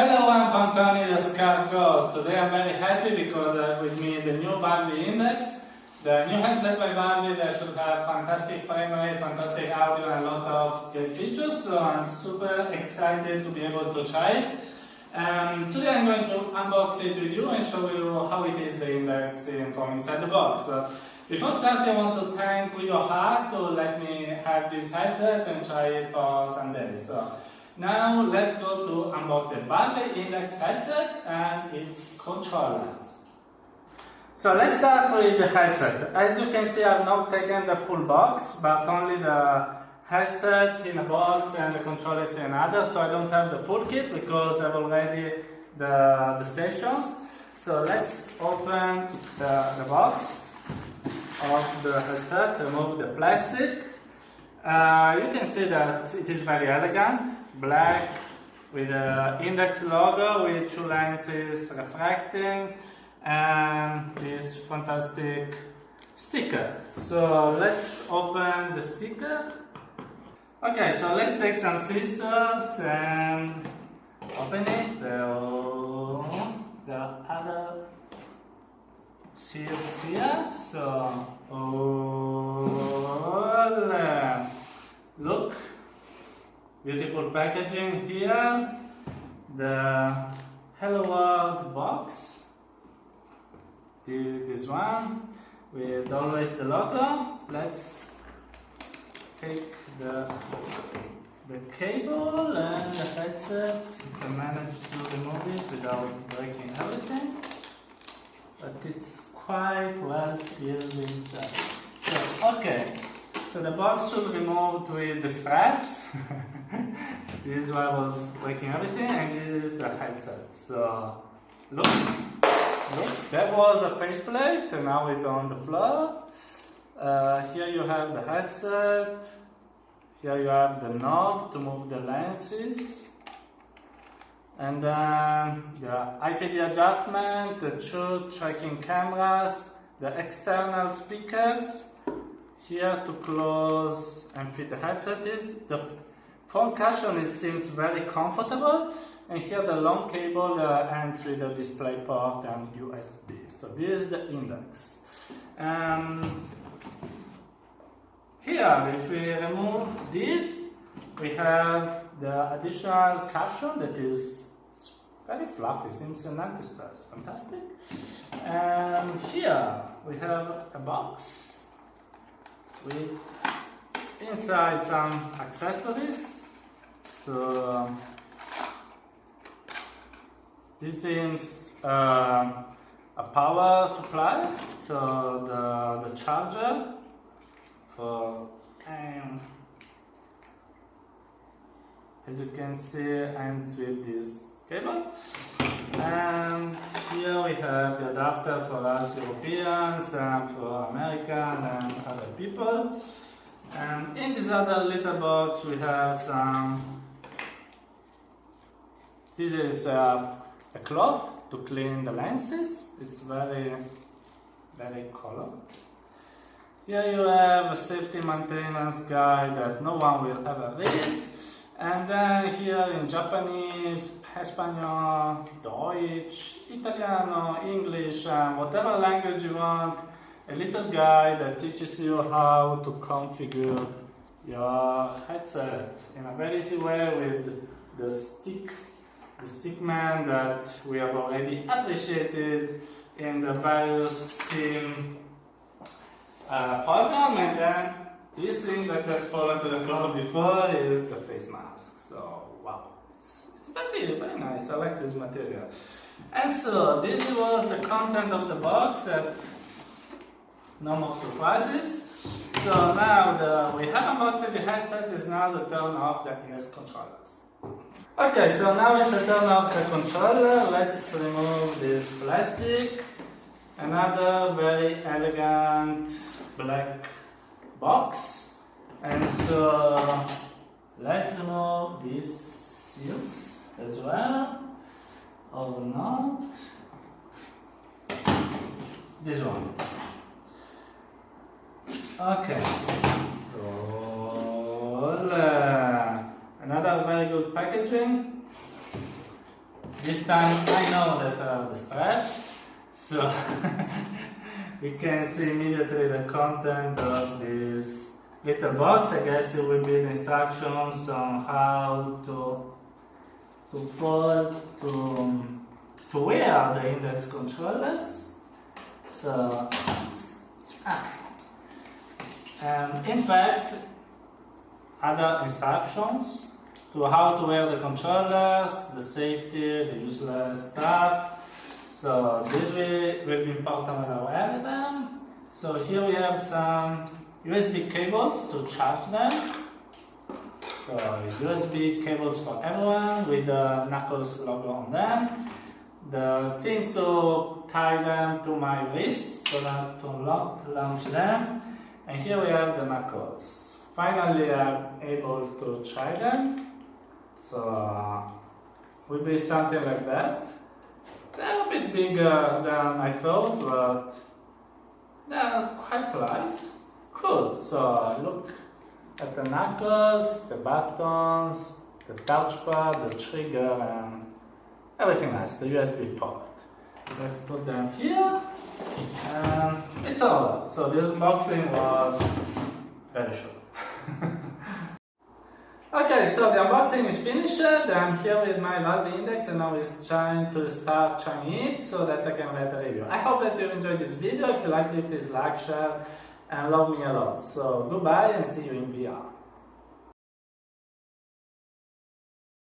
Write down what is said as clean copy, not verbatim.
Hello, I'm Fantoni, the Scar Ghost. Today I'm very happy because with me the new Balbi Index, the new headset by Balbi that should have fantastic frame rate, fantastic audio and a lot of great features. So I'm super excited to be able to try it. Today I'm going to unbox it with you and show you how it is the Index from inside the box. So before starting I want to thank Guido Hart to let me have this headset and try it for some days. So now let's go to unbox the Balbi Index headset and its controllers. So let's start with the headset. As you can see, I've not taken the full box, but only the headset in a box and the controllers in another. So I don't have the full kit because I've already the stations. So let's open the box of the headset, remove the plastic. You can see that it is very elegant, black with the Index logo with two lenses refracting and this fantastic sticker. So let's open the sticker. Okay, so let's take some scissors and open it. There are other seals here. So look, beautiful packaging here. The Hello World box. This one with always the logo. Let's take the cable and the headset. I managed to remove it without breaking everything, but it's quite well sealed inside. So okay, so the box should be removed with the straps. This is why I was breaking everything, and this is the headset. So look, that was a faceplate, and now it's on the floor. Here you have the headset. Here you have the knob to move the lenses. And then the IPD adjustment, the two tracking cameras, the external speakers. Here to close and fit the headset. The phone cushion, it seems very comfortable. And here the long cable, the entry, the display port and USB. So this is the Index. Here, if we remove this, we have the additional cushion that is very fluffy, seems an anti-stress, fantastic. And here we have a box with inside some accessories. So this is a power supply, so the charger for, as you can see, ends with this cable. And here we have the adapter for us Europeans and for American and other people. And in this other little box we have some, this is a cloth to clean the lenses. It's very color. Here you have a safety maintenance guide that no one will ever read. And then here in Japanese, Espanol, Deutsch, Italiano, English, and whatever language you want, a little guide that teaches you how to configure your headset in a very easy way with the stickman that we have already appreciated in the various Steam program. And then this thing that has fallen to the floor before is the face mask. So wow, it's very nice. I like this material. And so this was the content of the box. That no more surprises. So now we have unboxed the headset. Is now the turn off the Index controllers. Okay, so now it's the turn off the controller. Let's remove this plastic. Another very elegant black box. And so let's remove these seals as well. Or not. This one. Okay. So another very good packaging. This time I know that are the straps, so we can see immediately the content of this little box. I guess it will be the instructions on how to fold to wear the index controllers. So, and in fact, other instructions to how to wear the controllers, the safety, the useless stuff. So this will be important when I wear them. So here we have some USB cables to charge them. So USB cables for everyone with the Knuckles logo on them. The things to tie them to my wrist so that to launch them. And here we have the Knuckles. Finally I'm able to try them. So will be something like that. They're a bit bigger than I thought, but they're quite light. Cool. So look at the knuckles, the buttons, the touchpad, the trigger, and everything else, the USB port. Let's put them here, and it's all. So this unboxing was very short. Okay, so the unboxing is finished. I'm here with my Valve Index and now it's trying to start trying it so that I can write a review. I hope that you enjoyed this video. If you liked it, please like, share, and love me a lot. So goodbye and see you in VR.